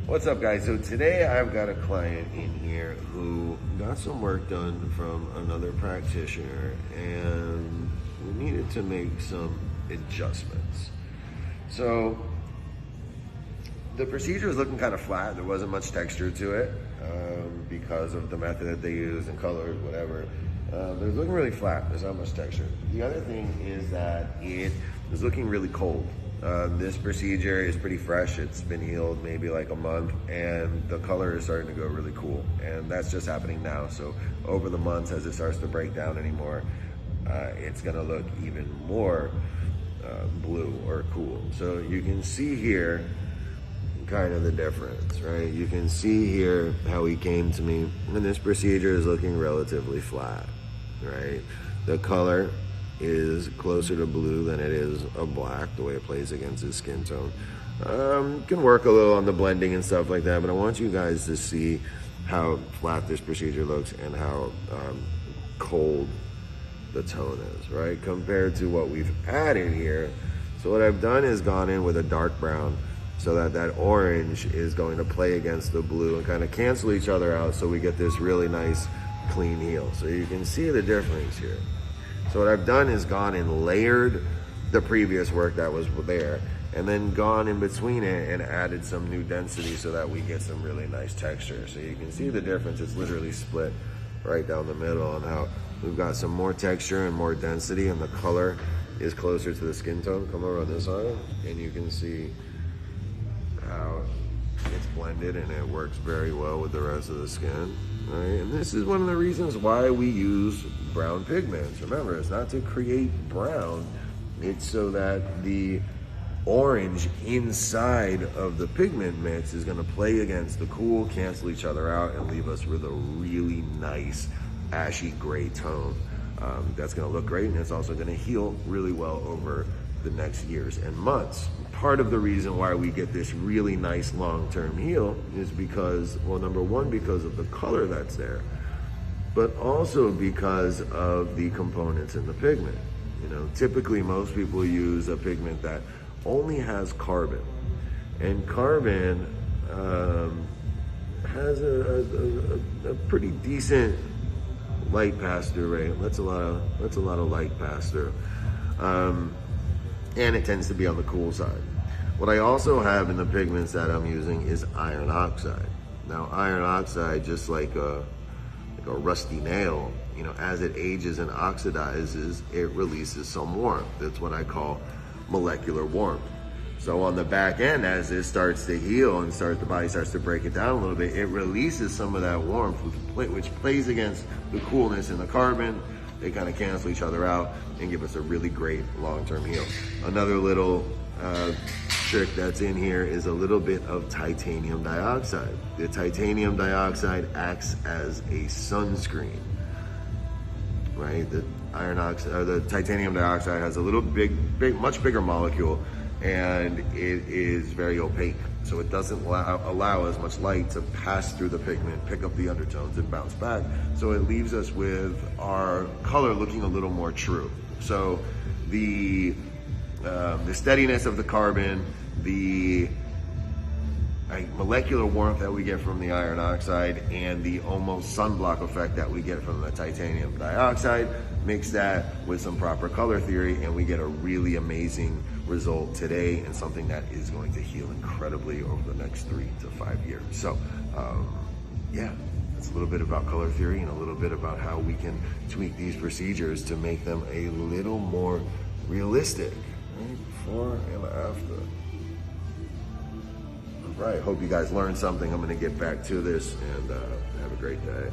What's up, guys? So today I've got a client in here who got some work done from another practitioner and we needed to make some adjustments. So the procedure was looking kind of flat. There wasn't much texture to it because of the method that they used and colors, whatever. It was looking really flat. There's not much texture. The other thing is that it was looking really cold. This procedure is pretty fresh. It's been healed maybe like a month and the color is starting to go really cool. And that's just happening now. So over the months, as it starts to break down anymore, it's gonna look even more blue or cool. So you can see here kind of the difference, right? You can see here how he came to me, and this procedure is looking relatively flat, right? The color is closer to blue than it is a black, the way it plays against his skin tone. Can work a little on the blending and stuff like that, but I want you guys to see how flat this procedure looks and how cold the tone is, right? Compared to what we've added here. So what I've done is gone in with a dark brown so that that orange is going to play against the blue and kind of cancel each other out, so we get this really nice clean heel. So you can see the difference here. So what I've done is gone and layered the previous work that was there and then gone in between it and added some new density so that we get some really nice texture. So you can see the difference. It's literally split right down the middle on how we've got some more texture and more density, and the color is closer to the skin tone. Come over on this side and you can see how it's blended and it works very well with the rest of the skin. Right? And this is one of the reasons why we use brown pigments. Remember, it's not to create brown, it's so that the orange inside of the pigment mix is gonna play against the cool, cancel each other out, and leave us with a really nice ashy gray tone. That's gonna look great, and it's also gonna heal really well over the next years and months. Part of the reason why we get this really nice long-term heal is because, well, number one, because of the color that's there, but also because of the components in the pigment. You know, typically most people use a pigment that only has carbon, and carbon has a pretty decent light pass-through rate. That's a lot of light pass-through. And it tends to be on the cool side. What I also have in the pigments that I'm using is iron oxide. Now, iron oxide, just like a rusty nail, you know, as it ages and oxidizes, it releases some warmth. That's what I call molecular warmth. So on the back end, as it starts to heal and the body starts to break it down a little bit, it releases some of that warmth, which plays against the coolness in the carbon. They kind of cancel each other out and give us a really great long-term heal. Another little trick that's in here is a little bit of titanium dioxide. The titanium dioxide acts as a sunscreen, right? The iron oxide, or the titanium dioxide has a little much bigger molecule, and it is very opaque. So it doesn't allow as much light to pass through the pigment, pick up the undertones, and bounce back. So it leaves us with our color looking a little more true. So the steadiness of the carbon, the molecular warmth that we get from the iron oxide, and the almost sunblock effect that we get from the titanium dioxide, mix that with some proper color theory, and we get a really amazing result today, and something that is going to heal incredibly over the next 3 to 5 years. So yeah, that's a little bit about color theory and a little bit about how we can tweak these procedures to make them a little more realistic, right? Before and after. All right, hope you guys learned something. I'm gonna get back to this, and have a great day.